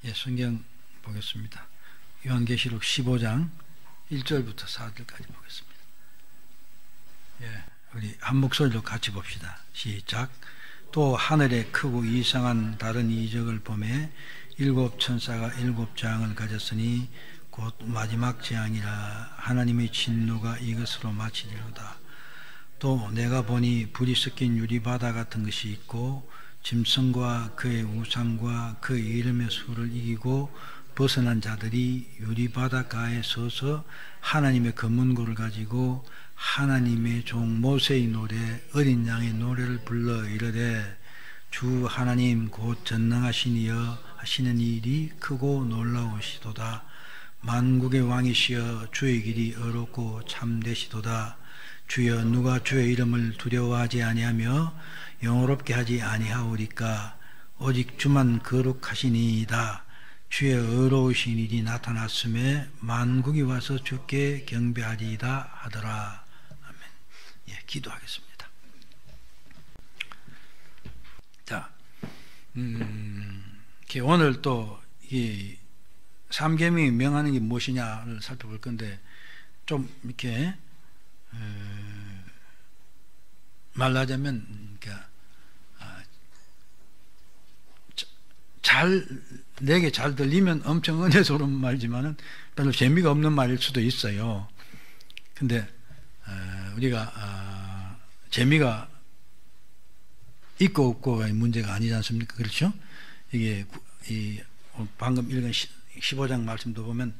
예, 성경 보겠습니다. 요한계시록 15장 1절부터 4절까지 보겠습니다. 예, 우리 한 목소리로 같이 봅시다. 시작. 또 하늘에 크고 이상한 다른 이적을 보매 일곱 천사가 일곱 재앙을 가졌으니 곧 마지막 재앙이라. 하나님의 진노가 이것으로 마치리로다. 또 내가 보니 불이 섞인 유리바다 같은 것이 있고 짐승과 그의 우상과 그 이름의 수를 이기고 벗어난 자들이 유리바닷가에 서서 하나님의 검문고를 가지고 하나님의 종 모세의 노래 어린 양의 노래를 불러 이르되 주 하나님 곧 전능하신 이여 하시는 일이 크고 놀라우시도다. 만국의 왕이시여 주의 길이 어렵고 참되시도다. 주여 누가 주의 이름을 두려워하지 아니하며 영어롭게 하지 아니하오리까. 오직 주만 거룩하시니이다. 주의 의로우신 일이 나타났음에 만국이 와서 주께 경배하리이다 하더라. 아멘. 예, 기도하겠습니다. 자, 오늘 또 이 삼계명이 명하는 게 무엇이냐를 살펴볼 건데, 좀 이렇게 말하자면 내게 잘 들리면 엄청 은혜스러운 말이지만은 별로 재미가 없는 말일 수도 있어요. 근데 우리가 재미가 있고 없고가 문제가 아니지 않습니까? 그렇죠? 이게 방금 읽은 15장 말씀도 보면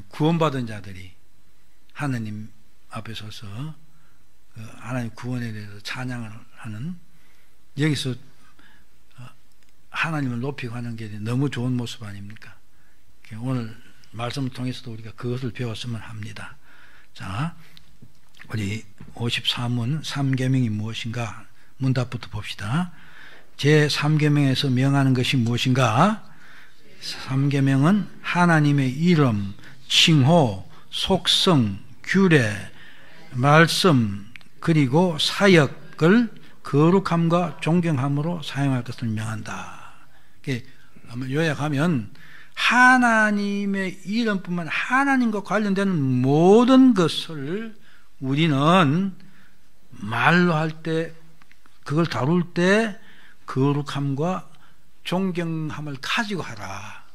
구원받은 자들이 하나님 앞에 서서 하나님 구원에 대해서 찬양을 하는, 여기서 하나님을 높이고 하는 게 너무 좋은 모습 아닙니까? 오늘 말씀을 통해서도 우리가 그것을 배웠으면 합니다. 자, 우리 54문 삼계명이 무엇인가 문답부터 봅시다. 제3계명에서 명하는 것이 무엇인가? 삼계명은 하나님의 이름, 칭호, 속성, 규례, 말씀 그리고 사역을 거룩함과 존경함으로 사용할 것을 명한다. 요약하면 하나님의 이름뿐만 하나님과 관련되는 모든 것을 우리는 말로 할 때, 그걸 다룰 때 거룩함과 존경함을 가지고 하라.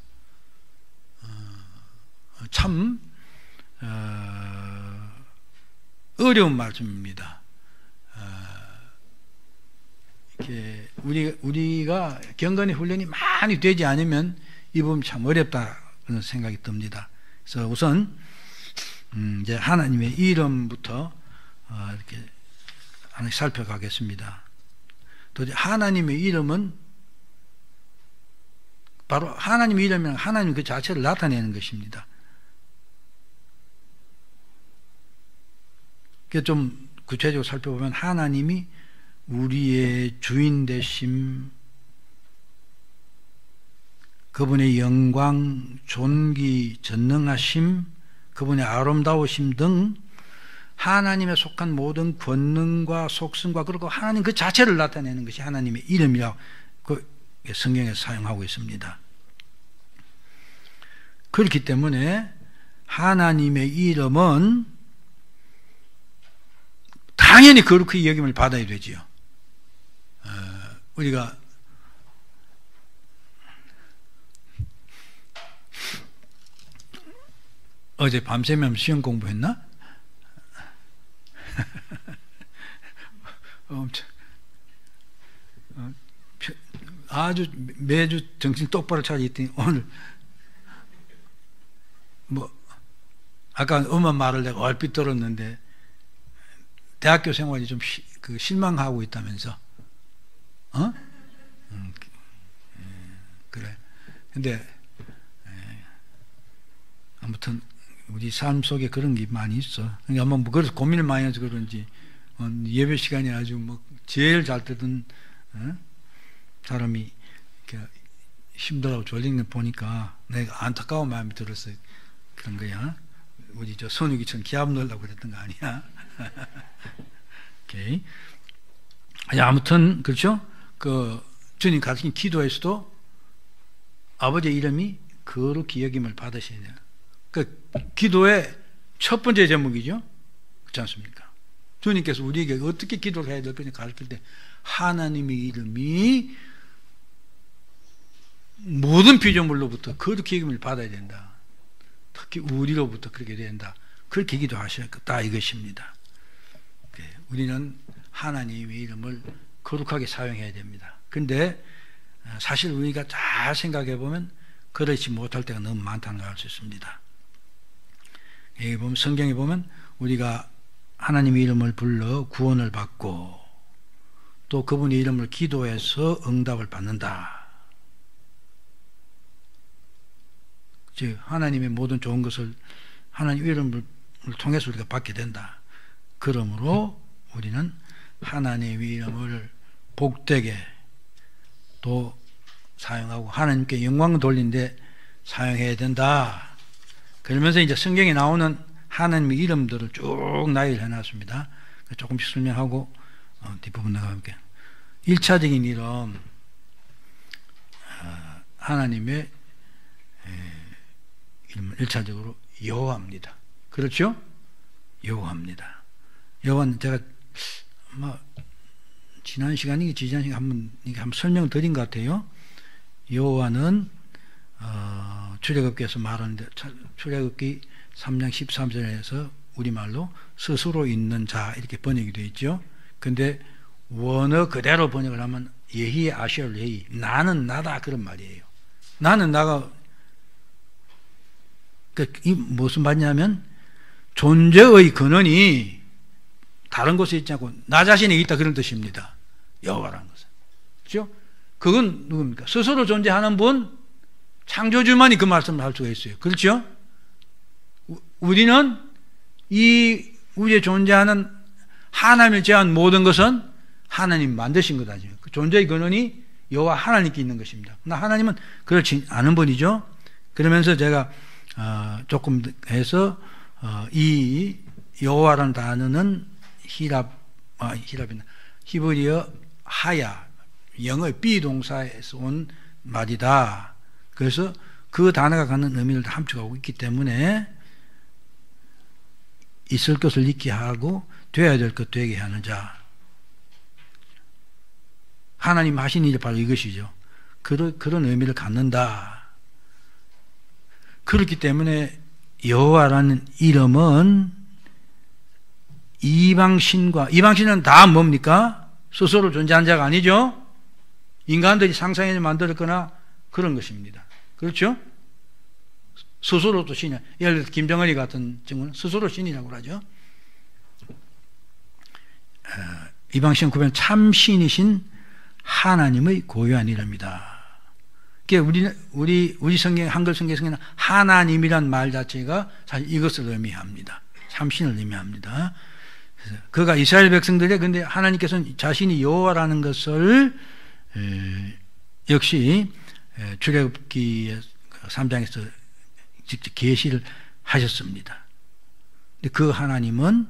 참 어려운 말씀입니다. 이렇게 우리가 경건의 훈련이 많이 되지 않으면 이 부분 참 어렵다 그런 생각이 듭니다. 그래서 우선 이제 하나님의 이름부터 이렇게 하나씩 살펴가겠습니다. 또 하나님의 이름은 바로 하나님의 이름은 하나님 그 자체를 나타내는 것입니다. 좀 구체적으로 살펴보면 하나님이 우리의 주인 되심, 그분의 영광, 존귀, 전능하심, 그분의 아름다우심 등 하나님에 속한 모든 권능과 속성과 그리고 하나님 그 자체를 나타내는 것이 하나님의 이름이라고 성경에서 사용하고 있습니다. 그렇기 때문에 하나님의 이름은 당연히 거룩히 여김을 받아야 되지요. 우리가 어제 밤새면 시험 공부했나? 아주 매주 정신 똑바로 차리더니 오늘 아까 엄마 말을 내가 얼핏 들었는데 대학교 생활이 좀 실망하고 있다면서? 그래. 근데 아무튼 우리 삶 속에 그런 게 많이 있어. 아마 그래서 고민을 많이 해서 그런지 예배 시간이 아주 제일 잘 되던 사람이 이렇게 힘들어하고 졸린 걸 보니까 내가 안타까운 마음이 들었어요. 그런 거야. 우리 선욱이처럼 기합 넣으려고 그랬던 거 아니야? 오케이. 아무튼 그렇죠. 주님 가르친 기도에서도 아버지의 이름이 거룩히 여김을 받으셔야 돼요. 그 기도의 첫 번째 제목이죠. 그렇지 않습니까? 주님께서 우리에게 어떻게 기도를 해야 될 거냐 가르칠 때 하나님의 이름이 모든 피조물로부터 거룩히 여김을 받아야 된다. 특히 우리로부터 그렇게 된다. 그렇게 기도하셨다 이것입니다. 우리는 하나님의 이름을 거룩하게 사용해야 됩니다. 근데 사실 우리가 잘 생각해 보면 그렇지 못할 때가 너무 많다는 걸 알 수 있습니다. 여기 보면 성경에 보면 우리가 하나님의 이름을 불러 구원을 받고 또 그분의 이름을 기도해서 응답을 받는다. 즉 하나님의 모든 좋은 것을 하나님의 이름을 통해서 우리가 받게 된다. 그러므로 우리는 하나님의 이름을 복되게 또 사용하고 하나님께 영광을 돌리는데 사용해야 된다. 그러면서 이제 성경에 나오는 하나님의 이름들을 쭉 나열을 해놨습니다. 조금씩 설명하고 뒷부분 나가볼게요. 1차적인 이름, 하나님의 이름은 1차적으로 여호와입니다. 그렇죠? 여호와입니다. 여호와는 제가 지난 시간에 한번 설명을 드린 것 같아요. 여호와는 출애굽기에서 말하는데 출애굽기 3장 13절에서 우리말로 스스로 있는 자 이렇게 번역이 되어 있죠. 근데 원어 그대로 번역을 하면 예히 아시얼 예히 나는 나다 그런 말이에요. 나는 나가 무슨 말이냐면 존재의 근원이 다른 곳에 있지 않고 나 자신에 있다 그런 뜻입니다. 여호와라는 것은. 그렇죠? 그건 누굽니까? 스스로 존재하는 분 창조주만이 그 말씀을 할 수가 있어요. 그렇죠? 우리는 이 우리에 존재하는 하나님을 제한 모든 것은 하나님 만드신 거다. 그 존재의 근원이 여호와 하나님께 있는 것입니다. 그러나 하나님은 그렇지 않은 분이죠. 그러면서 제가 조금 해서 이 여호와라는 단어는 히브리어 하야 영어의 비동사에서 온 말이다. 그래서 그 단어가 갖는 의미를 다 함축하고 있기 때문에 있을 것을 있게 하고 되어야 될 것 되게 하는 자. 하나님 하신 일이 바로 이것이죠. 그런 의미를 갖는다. 그렇기 때문에 여호와라는 이름은 이방신은 다 뭡니까? 스스로 존재한 자가 아니죠. 인간들이 상상해서 만들었거나 그런 것입니다. 그렇죠? 스스로도 신이야. 예를 들어 김정은이 같은 경우는 스스로 신이라고 하죠. 이방신 구별 참신이신 하나님의 고유한 이름이다. 그러니까 우리 성경 한글 성경에는 하나님이란 말 자체가 사실 이것을 의미합니다. 참신을 의미합니다. 그래서 그가 이스라엘 백성들의 근데 하나님께서는 자신이 여호와라는 것을 역시 출애굽기 3장에서 직접 계시를 하셨습니다. 근데 그 하나님은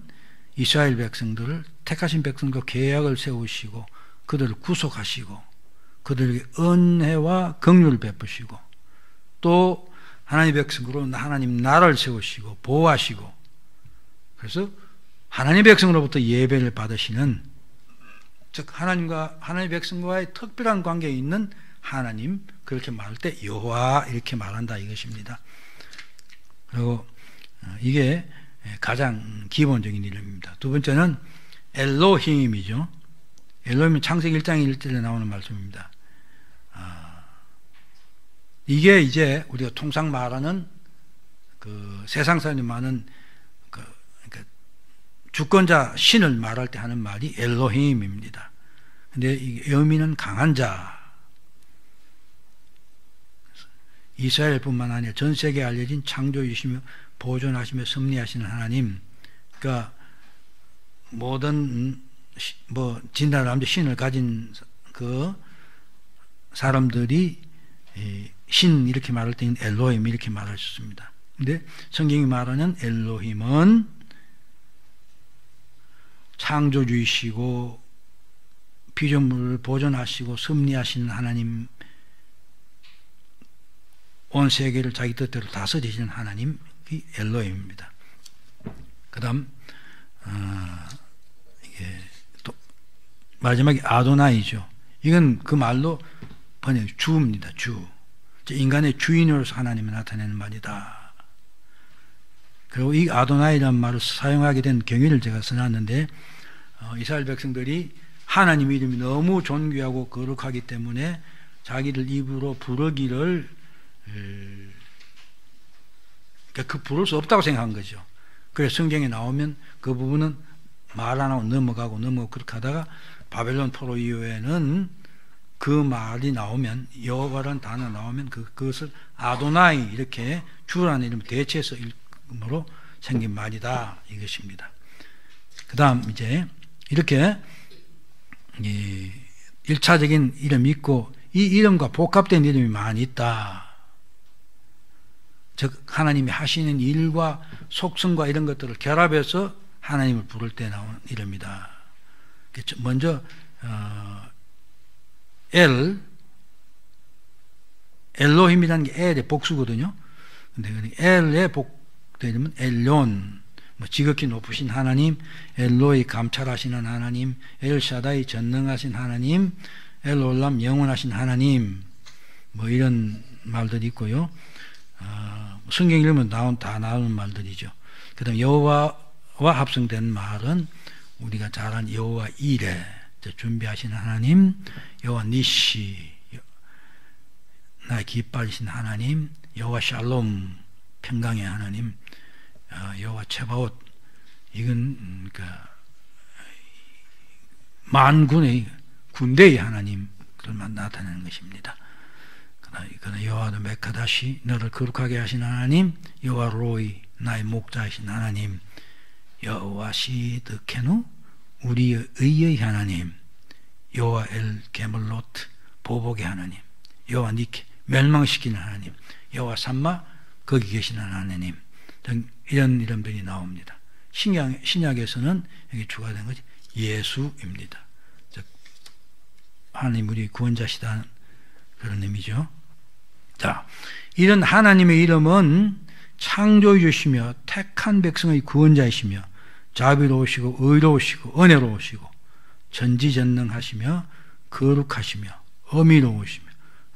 이스라엘 백성들을 택하신 백성과 계약을 세우시고 그들을 구속하시고 그들에게 은혜와 긍휼을 베푸시고 또 하나님 백성으로 하나님 나라를 세우시고 보호하시고 그래서 하나님 백성으로부터 예배를 받으시는 즉 하나님 백성과의 특별한 관계에 있는 하나님 그렇게 말할 때 여호와 이렇게 말한다 이것입니다. 그리고 이게 가장 기본적인 이름입니다. 두 번째는 엘로힘이죠. 엘로힘은 창세기 1장 1절에 나오는 말씀입니다. 이게 이제 우리가 통상 말하는 그 세상 사람이 많은 그러니까 주권자 신을 말할 때 하는 말이 엘로힘입니다. 근데 이 의미는 강한 자. 이스라엘뿐만 아니라 전 세계에 알려진 창조주시며 보존하시며 섭리하시는 하나님. 그러니까 모든 진달람쥐 신을 가진 그 사람들이 신 이렇게 말할 때는 엘로힘 이렇게 말할 수 있습니다. 근데 성경이 말하는 엘로힘은 창조주이시고 피조물을 보존하시고 섭리하시는 하나님 온 세계를 자기 뜻대로 다스리시는 하나님이 엘로힘입니다. 그 다음 이게 또 마지막에 아도나이죠. 이건 그 말로 번역 주입니다. 주. 인간의 주인으로서 하나님을 나타내는 말이다. 그리고 이 아도나이라는 말을 사용하게 된 경위를 제가 써놨는데, 이스라엘 백성들이 하나님 이름이 너무 존귀하고 거룩하기 때문에 자기를 입으로 부르기를 그 부를 수 없다고 생각한 거죠. 그래서 성경에 나오면 그 부분은 말 안 하고 넘어가고 그렇게 하다가 바벨론 포로 이후에는 그 말이 나오면, 여호와라는 단어 나오면 그것을 아도나이, 이렇게 주라는 이름을 대체해서 이름으로 생긴 말이다, 이것입니다. 그 다음 이제 이렇게 1차적인 이름이 있고, 이 이름과 복합된 이름이 많이 있다. 즉 하나님이 하시는 일과 속성과 이런 것들을 결합해서 하나님을 부를 때 나오는 이름이다. 먼저 엘로힘이라는 게 엘의 복수거든요. 근데 엘의 복되면 엘론, 지극히 높으신 하나님, 엘로이 감찰하시는 하나님, 엘샤다이 전능하신 하나님, 엘올람 영원하신 하나님, 이런 말들이 있고요. 성경 읽으면 다 나오는 말들이죠. 그 다음 여호와와 합성된 말은 우리가 잘 아는 여호와 이레, 준비하시는 하나님, 여호와 니시, 나의 기뻐하신 하나님, 여호와 샬롬, 평강의 하나님, 여호와 체바옷, 이건 만군의 군대의 하나님들만 나타내는 것입니다. 그러나 여호와도 메카다시, 너를 거룩하게 하신 하나님, 여호와 로이, 나의 목자이신 하나님, 여호와 시드케누, 우리의 의의 하나님, 여호와 엘 게물로트, 보복의 하나님, 여호와 니케, 멸망시키는 하나님, 여호와 삼마, 거기 계시는 하나님, 이런 이름들이 나옵니다. 신약에서는 여기 추가된 것이 예수입니다. 즉 하나님 우리 구원자시다는 그런 의미죠. 자, 이런 하나님의 이름은 창조주시며 택한 백성의 구원자이시며 자비로우시고 의로우시고 은혜로우시고 전지전능하시며 거룩하시며 어미로우시며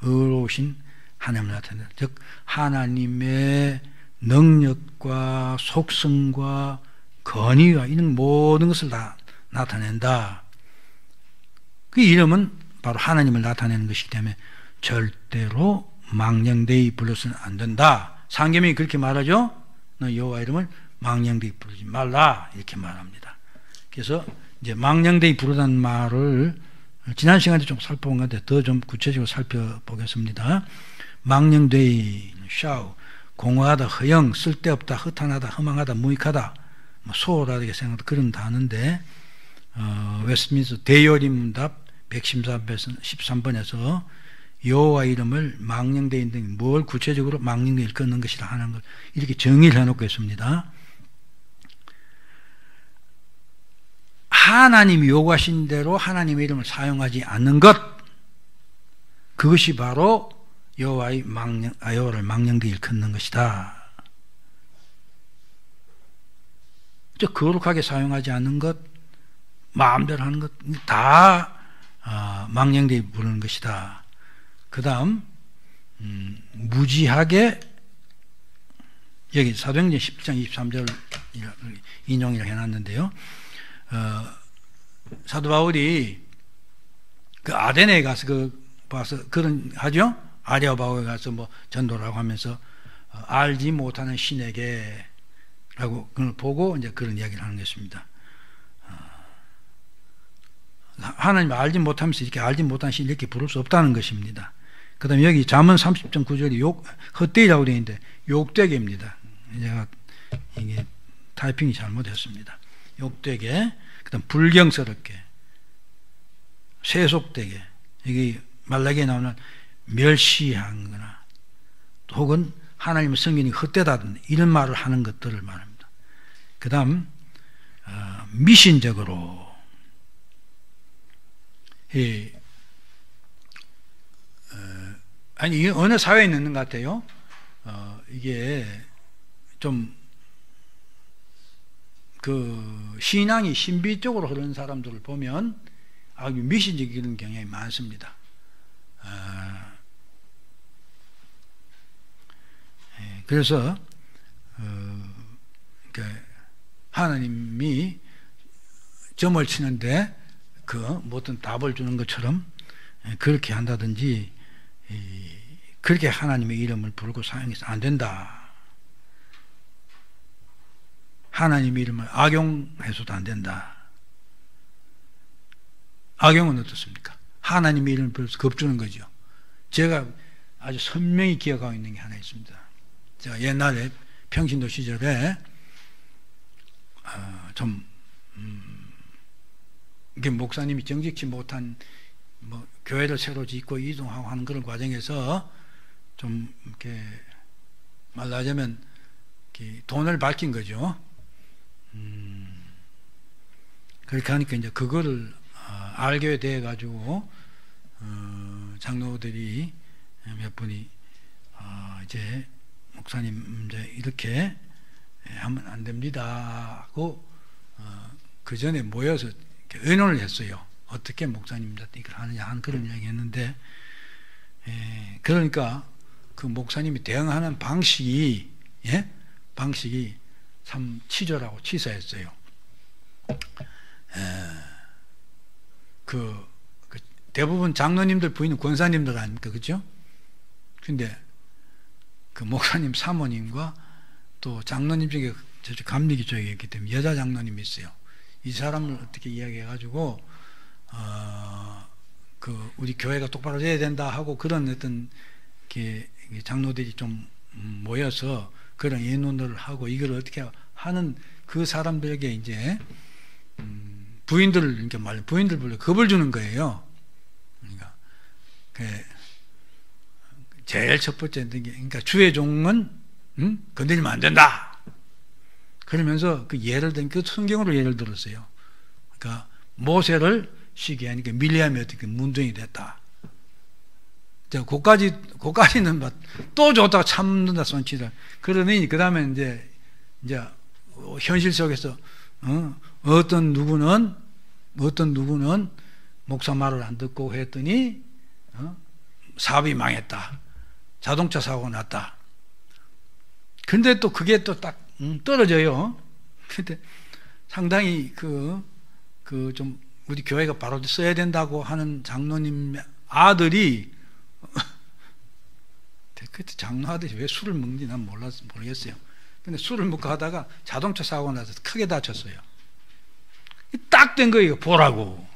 의로우신 하나님을 나타낸다. 즉 하나님의 능력과 속성과 권위와 이런 모든 것을 다 나타낸다. 그 이름은 바로 하나님을 나타내는 것이기 때문에 절대로 망령되이 불러서는 안 된다. 상계명이 그렇게 말하죠. 너 여호와 이름을 망령되이 부르지 말라, 이렇게 말합니다. 그래서 이제 망령되이 부르다는 말을 지난 시간에 좀 살펴본 건데 더 좀 구체적으로 살펴보겠습니다. 망령되이, 샤우, 공허하다, 허영, 쓸데없다, 허탄하다, 허망하다, 무익하다, 소홀하게 생각하다, 그런 단어인데 웨스트민스터 대요리문답 113번에서 여호와 이름을 망령되이 등 뭘 구체적으로 망령되이 일컫는 것이라 하는 걸 이렇게 정의를 해놓고 있습니다. 하나님이 요구하신 대로 하나님의 이름을 사용하지 않는 것, 그것이 바로 여호와를 망령되이 일컫는 것이다. 거룩하게 사용하지 않는 것, 마음대로 하는 것 다 망령되이 부르는 것이다. 그 다음 무지하게, 여기 사도행전 17장 23절 인용이라 해놨는데요. 사도 바울이 그 아데네에 가서 봐서 그런 하죠. 아레오바고에 가서 전도라고 하면서 알지 못하는 신에게 라고 그걸 보고 이제 그런 이야기를 하는 것입니다. 하나님 알지 못하면서 이렇게 알지 못한 신 이렇게 부를 수 없다는 것입니다. 그 다음에 여기 잠언 30.9절이 헛되이라고 되어 있는데 욕되게입니다. 제가 이게 타이핑이 잘못했습니다. 욕되게, 그 다음 불경스럽게, 세속되게, 이게 말라기에 나오는 멸시한 거나 혹은 하나님의 성경이 헛되다든 이런 말을 하는 것들을 말합니다. 그 다음 미신적으로, 아니 이게 어느 사회에 있는 것 같아요. 이게 좀 그 신앙이 신비 쪽으로 흐르는 사람들을 보면 아주 미신적인 경향이 많습니다. 그래서 그러니까 하나님이 점을 치는데 그 어떤 답을 주는 것처럼 그렇게 한다든지 그렇게 하나님의 이름을 부르고 사용해서 안 된다. 하나님의 이름을 악용해서도 안 된다. 악용은 어떻습니까? 하나님의 이름을 불러서 겁주는 거죠. 제가 아주 선명히 기억하고 있는 게 하나 있습니다. 제가 옛날에 평신도 시절에 좀 이게 목사님이 정직치 못한 뭐 교회를 새로 짓고 이동하고 하는 그런 과정에서 좀 이렇게 말하자면 이렇게 돈을 밝힌 거죠. 그렇게 하니까 이제 그거를 알게 돼 가지고 장로들이 몇 분이 이제 목사님 이제 이렇게 하면 안 됩니다 하고 그 전에 모여서 의논을 했어요. 어떻게 목사님한테 이걸 하느냐 하는 그런 이야기 했는데 그러니까 그 목사님이 대응하는 방식이 참 치졸하고 치사했어요. 그 대부분 장로님들 부인은 권사님들 아닙니까? 그죠? 근데 그 목사님 사모님과 또 장로님 중에 저쪽 감리기 쪽에 있기 때문에 여자 장로님이 있어요. 이 사람을 어떻게 이야기해가지고 그 우리 교회가 똑바로 돼야 된다 하고 그런 어떤 장로들이 좀 모여서 그런 예논을 하고 이걸 어떻게 하는 그 사람들에게 이제 부인들을 이렇게 부인들 불러 겁을 주는 거예요. 그러니까 제일 첫 번째 그러니까 주의 종은 건드리면 안 된다. 그러면서 그 예를 든 그 성경으로 예를 들었어요. 그러니까 모세를 시기하니까 밀리암이 어떻게 문둥이 됐다. 그까지는 또 좋다가 참는다 손치다. 그러니 그 다음에 이제 현실 속에서 어떤 누구는 목사 말을 안 듣고 했더니 사업이 망했다. 자동차 사고가 났다. 근데 또 그게 또 딱 떨어져요. 근데 상당히 좀 우리 교회가 바로 써야 된다고 하는 장로님 아들이 그때 장로 아들이 왜 술을 먹는지 난 모르겠어요. 근데 술을 먹고 하다가 자동차 사고가 나서 크게 다쳤어요. 딱 된 거예요. 보라고.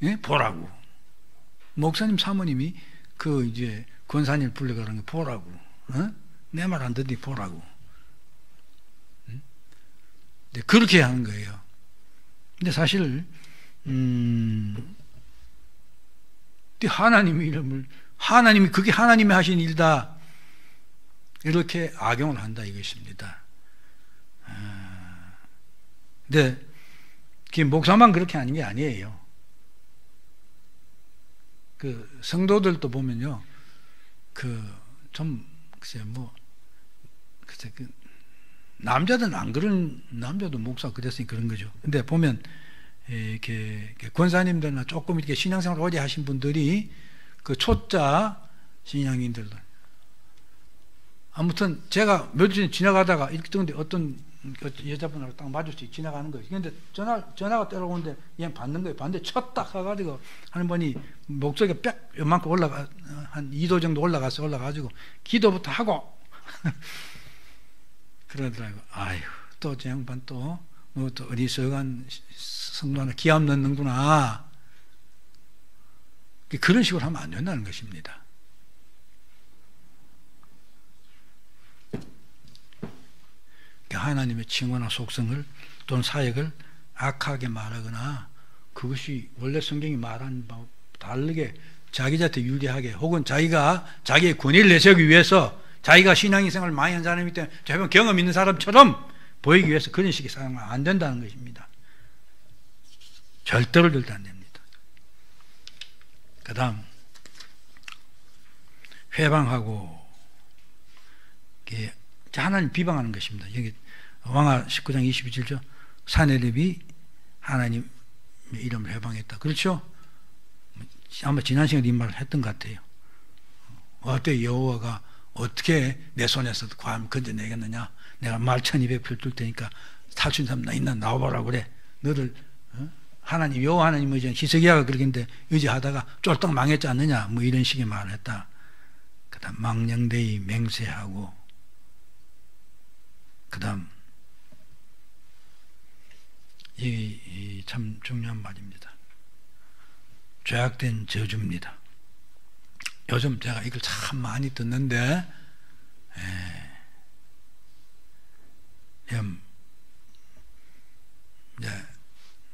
예? 보라고. 목사님 사모님이 이제 권사님을 불러가는 게 보라고. 내 말 안 듣니 보라고. 네, 그렇게 하는 거예요. 근데 사실 하나님의 이름을 그게 하나님이 하신 일이다 이렇게 악용을 한다 이것입니다. 근데 목사만 그렇게 하는 게 아니에요. 그 성도들도 보면요, 남자들은 안 그런, 남자도 목사 그랬으니 그런 거죠. 근데 보면, 이렇게 권사님들이나 조금 이렇게 신앙생활 오래 하신 분들이 그 초짜 신앙인들도. 아무튼 제가 며칠 전에 지나가다가 이렇게 뜨는데 어떤 여자분하고 딱 마주치 지나가는 거예요. 근데 전화가 때려오는데 얘는 받는 거예요. 받는데 쳤딱 해가지고 하는 분이 목소리가 빽 요만큼 한 2도 정도 올라가가지고 기도부터 하고 그러더라고요. 아유, 또 저 양반 또 어리석은 성도 하나 기합 넣는구나. 그런 식으로 하면 안 된다는 것입니다. 하나님의 칭호나 속성을 또는 사역을 악하게 말하거나 그것이 원래 성경이 말하는 바와 다르게 자기한테 유리하게 혹은 자기의 권위를 내세우기 위해서 자기가 신앙생활을 많이 한 사람이기 때문에 자기가 경험 있는 사람처럼 보이기 위해서 그런 식의 사용은 안 된다는 것입니다. 절대로 안 됩니다. 그 다음 회방하고 하나님 비방하는 것입니다. 여기 왕하 19장 22절죠. 사내립이 하나님 이름을 해방했다. 그렇죠? 아마 지난 시간에 이 말을 했던 것 같아요. 어때 여호와가 어떻게 내 손에서 관 건져내겠느냐? 내가 말 1200표 줄 테니까 탈 수 있는 사람 나 있나 나와보라고 그래. 너를 하나님 여호와 하나님의 히스기야가 그러는데 의지하다가 쫄딱 망했지 않느냐? 뭐 이런 식의 말을 했다. 그다음 망령되이 맹세하고 그다음 이 참 중요한 말입니다. 죄악된 저주입니다. 요즘 제가 이걸 참 많이 듣는데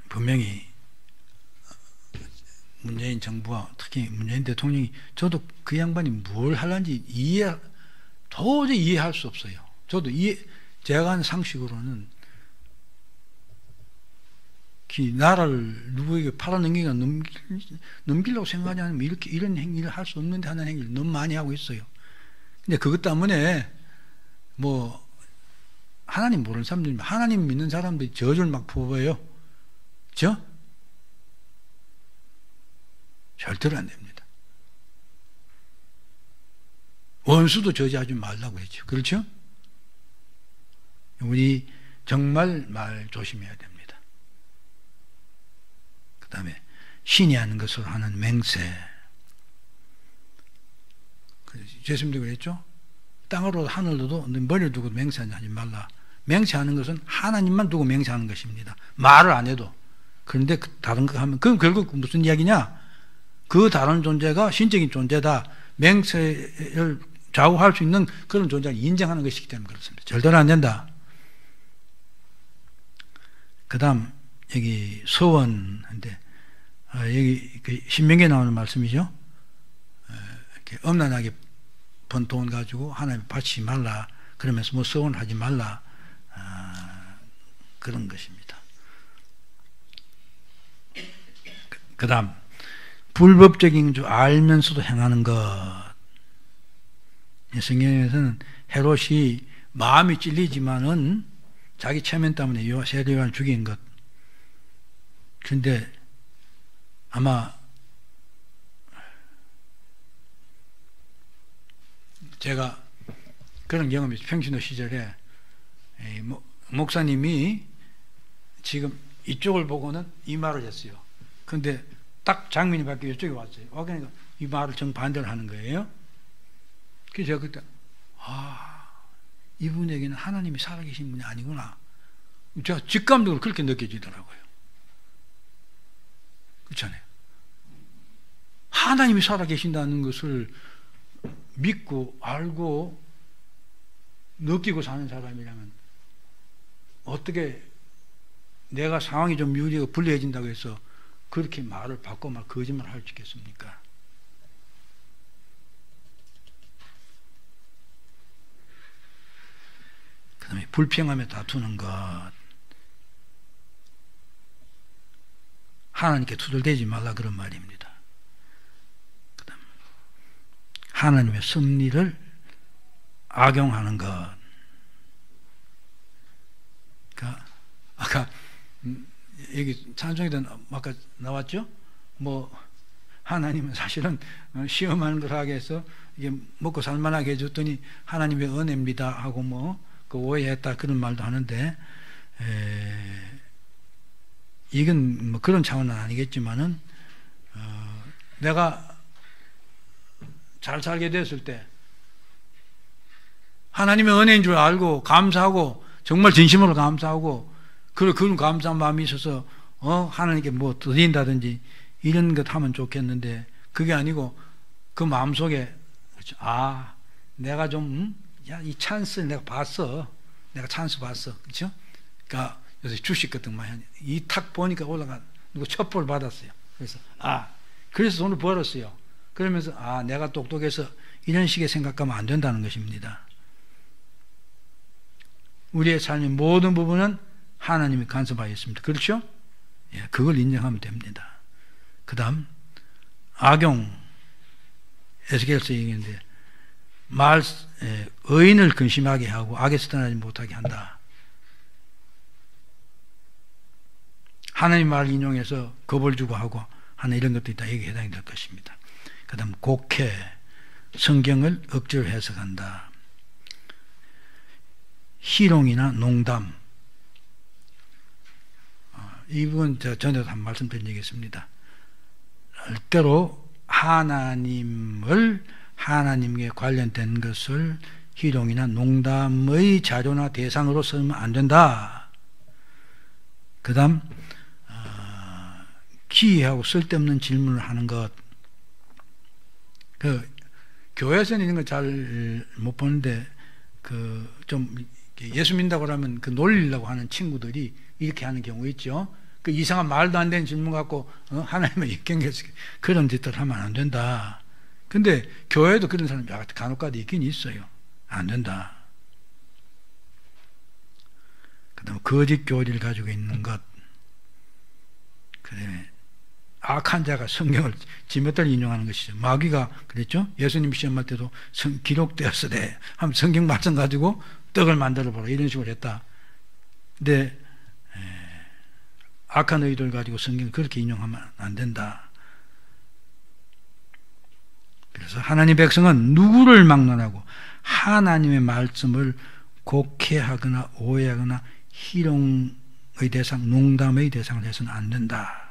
분명히 문재인 정부와 특히 문재인 대통령이 저도 그 양반이 뭘 하려는지 도저히 이해할 수 없어요. 저도 제가 한 상식으로는 나라를 누구에게 팔아넘기거나 넘기려고 생각하지 않으면 이런 행위를 할 수 없는데 하는 행위를 너무 많이 하고 있어요. 근데 그것 때문에 뭐 하나님 모르는 사람들, 하나님 믿는 사람들이 저주를 막 부어요. 그렇죠? 절대로 안 됩니다. 원수도 저주하지 말라고 했죠. 그렇죠? 우리 정말 말 조심해야 됩니다. 그 다음에 신이 하는 것으로 하는 맹세. 예수님도 그랬죠? 땅으로 하늘로도 머리를 두고 맹세하지 말라. 맹세하는 것은 하나님만 두고 맹세하는 것입니다. 말을 안 해도. 그런데 다른 거 하면 그럼 결국 무슨 이야기냐? 그 다른 존재가 신적인 존재다. 맹세를 좌우할 수 있는 그런 존재를 인정하는 것이기 때문에 그렇습니다. 절대로 안 된다. 그 다음 여기 서원인데 여기 그 신명기에 나오는 말씀이죠. 이렇게 엄난하게 번 돈 가지고 하나님 바치지 말라. 그러면서 뭐 서원하지 말라. 그런 것입니다. 그 다음 불법적인 줄 알면서도 행하는 것. 성경에서는 헤롯이 마음이 찔리지만은 자기 체면 때문에 세례요한을 죽인 것. 그런데 아마 제가 그런 경험이 있어요. 평신도 시절에 목사님이 지금 이쪽을 보고는 이 말을 했어요. 그런데 딱 장면이 바뀌어 이쪽에 왔어요. 그러니까 이 말을 정반대를 하는 거예요. 그래서 제가 그때 이분에게는 하나님이 살아계신 분이 아니구나. 제가 직감적으로 그렇게 느껴지더라고요. 그렇잖아요. 하나님이 살아계신다는 것을 믿고 알고 느끼고 사는 사람이라면 어떻게 내가 상황이 좀 유리하고 불리해진다고 해서 그렇게 말을 바꿔 막 거짓말을 할 수 있겠습니까? 그 다음에 불평하며 다투는 것. 하나님께 투덜대지 말라 그런 말입니다. 그 다음 하나님의 섭리를 악용하는 것. 그러니까 아까 여기 찬송에도 아까 나왔죠? 뭐 하나님은 사실은 시험하는 걸 하게 해서 이게 먹고 살만하게 해줬더니 하나님의 은혜입니다 하고 뭐 그 오해했다 그런 말도 하는데 이건 뭐 그런 차원은 아니겠지만은 내가 잘 살게 됐을 때 하나님의 은혜인 줄 알고 감사하고 정말 진심으로 감사하고 그런 감사한 마음이 있어서 하나님께 뭐 드린다든지 이런 것 하면 좋겠는데 그게 아니고 그 마음속에 그렇죠. 내가 좀 이 찬스를 내가 봤어. 내가 찬스 봤어. 그렇죠? 그러니까 요새 주식 같은 거 많이 하냐. 이 탁 보니까 올라가 누구 첩보를 받았어요. 그래서 돈을 벌었어요. 그러면서 내가 똑똑해서 이런 식의 생각하면 안 된다는 것입니다. 우리의 삶의 모든 부분은 하나님이 간섭하여 있습니다. 그렇죠? 예, 그걸 인정하면 됩니다. 그 다음 악용 에스겔서 얘기했는데 의인을 근심하게 하고 악에서 떠나지 못하게 한다. 하나님 말을 인용해서 겁을 주고 하고 하는 이런 것도 있다. 여기에 해당이 될 것입니다. 그 다음 곡해, 성경을 억지로 해석한다. 희롱이나 농담, 이 부분 전에도 한 말씀 드린 적이 있습니다. 절대로 하나님께 관련된 것을 희롱이나 농담의 자료나 대상으로 쓰면 안 된다. 그 다음 기이하고 쓸데없는 질문을 하는 것. 교회에서는 이런 거 잘 못 보는데 좀 예수 믿는다고 하면 놀리려고 하는 친구들이 이렇게 하는 경우 있죠. 이상한 말도 안 되는 질문 갖고 하나님을 역경해서 그런 짓들 하면 안 된다. 근데 교회에도 그런 사람이 간혹가다 있긴 있어요. 안 된다. 그 다음에 거짓 교리를 가지고 있는 것. 그다음에 악한 자가 성경을 지멋대로 인용하는 것이죠. 마귀가 그랬죠. 예수님 시험할 때도 기록되었으되 하면 성경 말씀 가지고 떡을 만들어 보라 이런 식으로 했다. 근데 악한 의도를 가지고 성경을 그렇게 인용하면 안 된다. 그래서 하나님 백성은 누구를 막론하고 하나님의 말씀을 곡해하거나 오해하거나 희롱의 대상, 농담의 대상을 해서는 안 된다.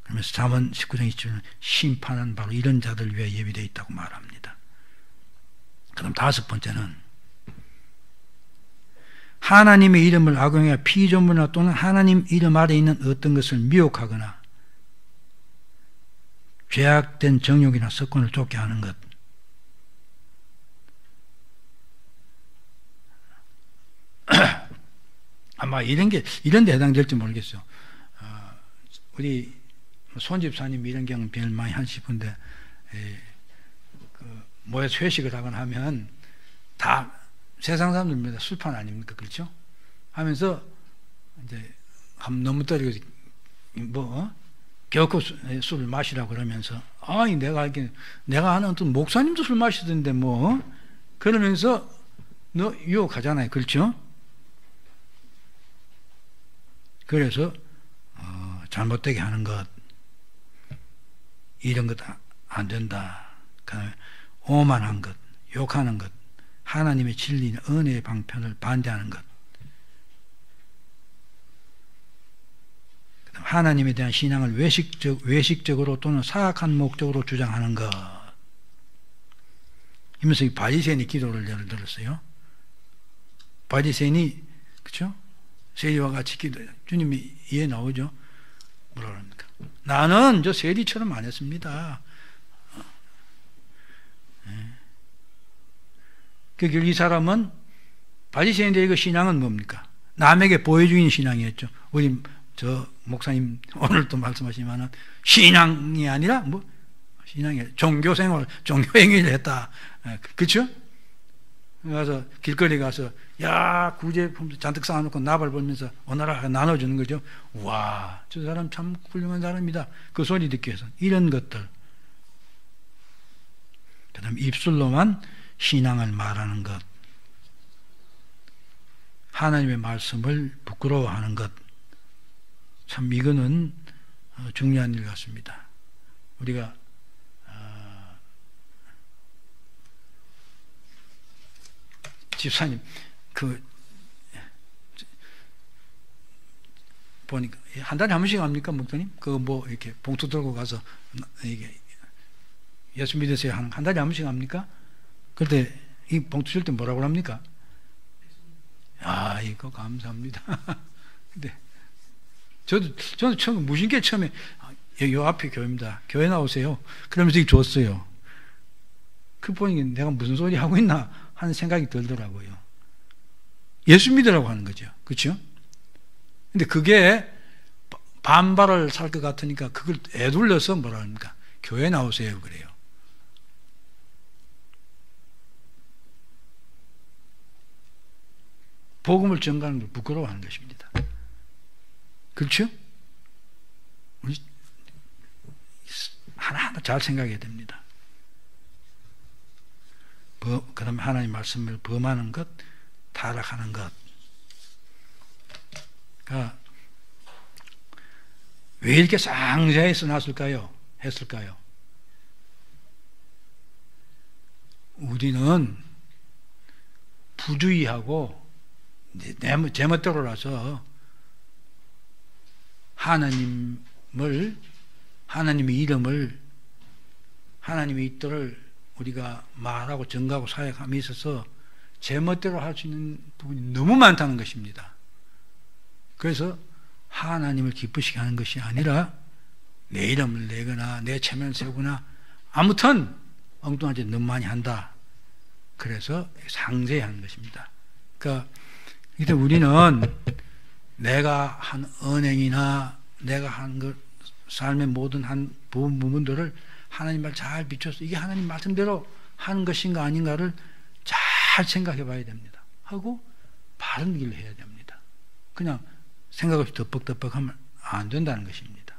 그러면서 잠언 19장 27절은 심판은 바로 이런 자들 위해 예비되어 있다고 말합니다. 그럼 다섯 번째는 하나님의 이름을 악용해 피조물이나 또는 하나님 이름 아래 있는 어떤 것을 미혹하거나 죄악된 정욕이나 습관을 쫓게 하는 것. 아마 이런 데 해당될지 모르겠어요. 우리 손집사님 이런 경우 비를 많이 하시는데 모여서 회식을 하거나 하면 다 세상 사람들마다 술판 아닙니까? 그렇죠? 하면서 이제 너무 떨어지고 결코 술을 마시라고 그러면서 내가 아는 어떤 목사님도 술 마시던데 그러면서 너 유혹하잖아요. 그렇죠? 그래서 잘못되게 하는 것 이런 것 안 된다. 그다음에 오만한 것, 욕하는 것, 하나님의 진리나 은혜의 방편을 반대하는 것, 하나님에 대한 신앙을 외식적으로 또는 사악한 목적으로 주장하는 것. 이면서 이 바리새인이 기도를 예를 들었어요. 바리새인이 그렇죠? 세리와 같이 기도. 주님이 이해 나오죠? 뭐라 그럽니까? 나는 저 세리처럼 안 했습니다. 이 사람은 바리새인들의 그 신앙은 뭡니까? 남에게 보여주는 신앙이었죠. 우리 저 목사님 오늘도 말씀하시지만은 신앙이 아니라 신앙이 종교생활, 종교행위를 했다. 그렇죠? 그래서 길거리 가서 구제품 잔뜩 쌓아놓고 나발 벌면서 오너라 나눠주는 거죠. 와, 저 사람 참 훌륭한 사람이다. 그 소리 듣기 위해서 이런 것들. 그 다음에 입술로만 신앙을 말하는 것, 하나님의 말씀을 부끄러워하는 것, 참 이거는 중요한 일 같습니다. 우리가 집사님 보니까 한 달에 한 번씩 합니까, 목사님? 이렇게 봉투 들고 가서 이게 예수 믿으세요 한 달에 한 번씩 합니까? 그때 이 봉투 줄 때 뭐라고 합니까? 이거 감사합니다. 근데 저는 처음 무신께 처음에 요 앞에 교회입니다. 교회 나오세요. 그러면서 이거 줬어요. 그 보니 내가 무슨 소리 하고 있나 하는 생각이 들더라고요. 예수 믿으라고 하는 거죠. 그렇죠? 근데 그게 반발을 살 것 같으니까 그걸 애둘러서 뭐라 합니까? 교회 나오세요 그래요. 복음을 전가하는 걸 부끄러워하는 것입니다. 그렇죠? 우리 하나하나 잘 생각해야 됩니다. 그 다음에 하나님 말씀을 범하는 것, 타락하는 것. 그러니까 왜 이렇게 상세히 써놨을까요? 했을까요? 우리는 부주의하고 제멋대로라서 하나님의 이름을, 하나님의 뜻을 우리가 말하고 전가하고 사역함에 있어서 제멋대로 할 수 있는 부분이 너무 많다는 것입니다. 그래서 하나님을 기쁘시게 하는 것이 아니라 내 이름을 내거나 내 체면을 세우거나 아무튼 엉뚱한 짓 너무 많이 한다. 그래서 상세히 하는 것입니다. 그러니까 우리는 내가 한 언행이나 내가 한 것, 삶의 모든 한 부분들을 하나님 말 잘 비춰서 이게 하나님 말씀대로 하는 것인가 아닌가를 잘 생각해 봐야 됩니다. 하고 바른 길을 해야 됩니다. 그냥 생각 없이 덮벅덮벅하면 안 된다는 것입니다.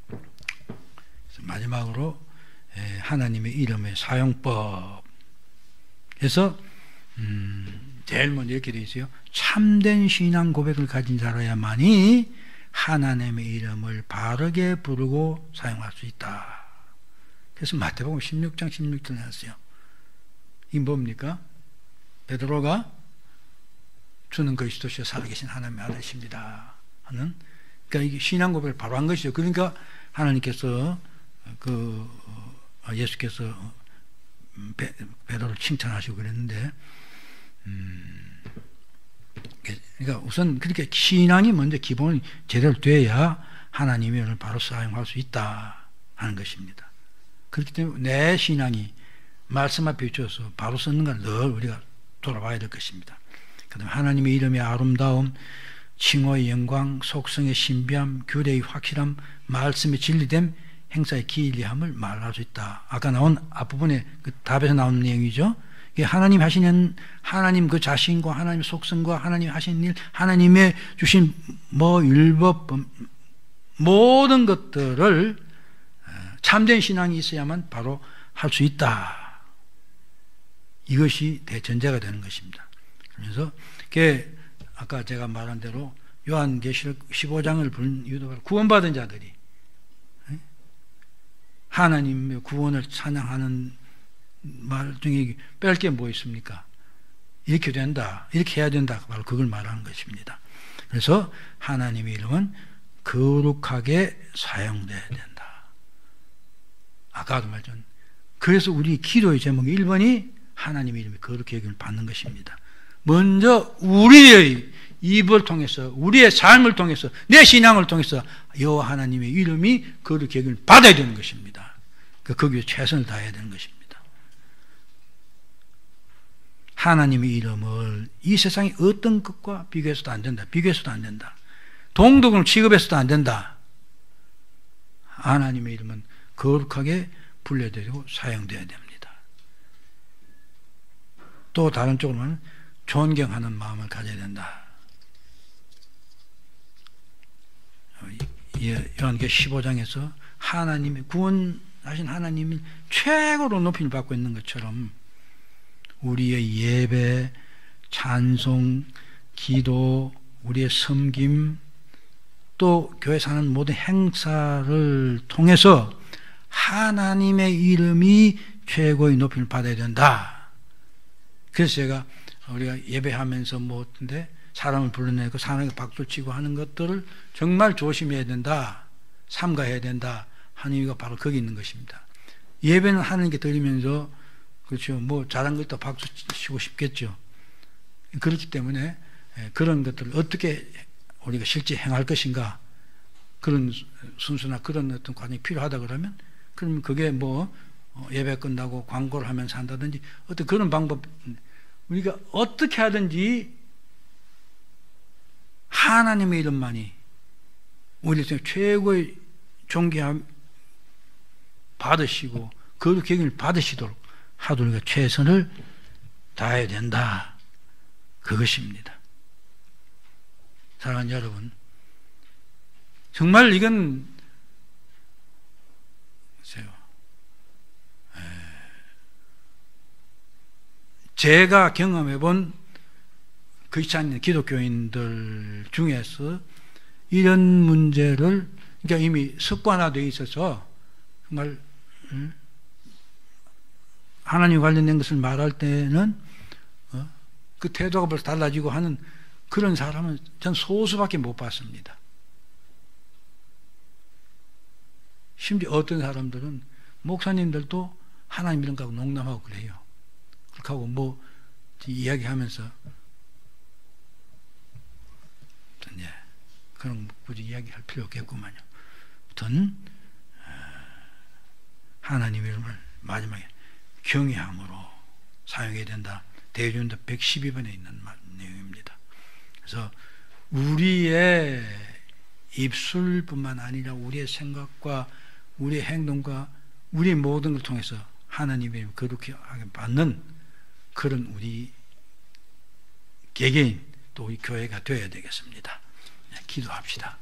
그래서 마지막으로 하나님의 이름의 사용법. 그래서 제일 먼저 이렇게 되어 있어요. 참된 신앙 고백을 가진 자라야만이 하나님의 이름을 바르게 부르고 사용할 수 있다. 그래서 마태복음 16장 16절에 나왔어요. 이 뭡니까? 베드로가 주는 그리스도시여 살아계신 하나님의 아들이십니다 하는, 그러니까 이게 신앙 고백을 바로 한 것이죠. 그러니까 하나님께서 예수께서 베드로를 칭찬하시고 그랬는데, 그러니까 우선 그렇게 신앙이 먼저 기본이 제대로 돼야 하나님의 이름을 바로 사용할 수 있다 하는 것입니다. 그렇기 때문에 내 신앙이 말씀 앞에 비춰서 바로 쓰는가 늘 우리가 돌아봐야 될 것입니다. 그 다음에 하나님의 이름의 아름다움, 칭호의 영광, 속성의 신비함, 규례의 확실함, 말씀의 진리됨, 행사의 기이함을 말할 수 있다. 아까 나온 앞부분에 그 답에서 나온 내용이죠. 하나님 하시는, 하나님 그 자신과 하나님의 속성과 하나님 하시는 일, 하나님의 주신 율법, 모든 것들을 참된 신앙이 있어야만 바로 할 수 있다. 이것이 대전제가 되는 것입니다. 그래서 아까 제가 말한 대로 요한계시록 15장을 부른 이유도 바로 구원받은 자들이 하나님의 구원을 찬양하는 말 중에 뺄 게 뭐 있습니까? 이렇게 된다, 이렇게 해야 된다, 바로 그걸 말하는 것입니다. 그래서 하나님의 이름은 거룩하게 사용돼야 된다. 아까도 말했던, 그래서 우리 기도의 제목이 1번이 하나님의 이름이 거룩히 여김을 받는 것입니다. 먼저 우리의 입을 통해서, 우리의 삶을 통해서, 내 신앙을 통해서 여호와 하나님의 이름이 거룩히 여김을 받아야 되는 것입니다. 거기에 최선을 다해야 되는 것입니다. 하나님의 이름을 이 세상의 어떤 것과 비교해서도 안 된다. 비교해서도 안 된다. 동독을 취급해서도 안 된다. 하나님의 이름은 거룩하게 불려드리고 사용되어야 됩니다. 또 다른 쪽으로는 존경하는 마음을 가져야 된다. 요한계시록 15장에서 하나님의 구원하신 하나님이 최고로 높임을 받고 있는 것처럼 우리의 예배, 찬송, 기도, 우리의 섬김, 또 교회 사는 모든 행사를 통해서 하나님의 이름이 최고의 높임을 받아야 된다. 그래서 제가 우리가 예배하면서 어떤데 사람을 불러내고 사람에게 박수치고 하는 것들을 정말 조심해야 된다, 삼가해야 된다 하는 이유가 바로 거기 있는 것입니다. 예배는 하는 게 들리면서, 그렇죠, 잘한 것도 박수 치고 싶겠죠. 그렇기 때문에 그런 것들을 어떻게 우리가 실제 행할 것인가, 그런 순수나 그런 어떤 과정이 필요하다 그러면 그게 예배 끝나고 광고를 하면서 한다든지 어떤 그런 방법, 우리가 어떻게 하든지 하나님의 이름만이 우리 중에 최고의 존귀함 받으시고 그 계획을 받으시도록 하도록 우리가 최선을 다해야 된다. 그것입니다. 사랑하는 여러분, 정말 이건 제가 경험해 본 크리스찬 기독교인들 중에서 이런 문제를 그러니까 이미 습관화되어 있어서 정말 하나님 관련된 것을 말할 때는 그 태도가 벌써 달라지고 하는 그런 사람은 전 소수밖에 못 봤습니다. 심지어 어떤 사람들은 목사님들도 하나님 이런 거하고 농담하고 그래요. 그렇게 하고 뭐 이야기하면서 그런 거 굳이 이야기할 필요 없겠구만요. 아무튼 하나님 이름을 마지막에 경외함으로 사용해야 된다. 대주운동 112번에 있는 내용입니다. 그래서 우리의 입술뿐만 아니라 우리의 생각과 우리의 행동과 우리의 모든 걸 통해서 하나님의 거룩하게 받는 그런 우리 개개인 또 우리 교회가 되어야 되겠습니다. 기도합시다.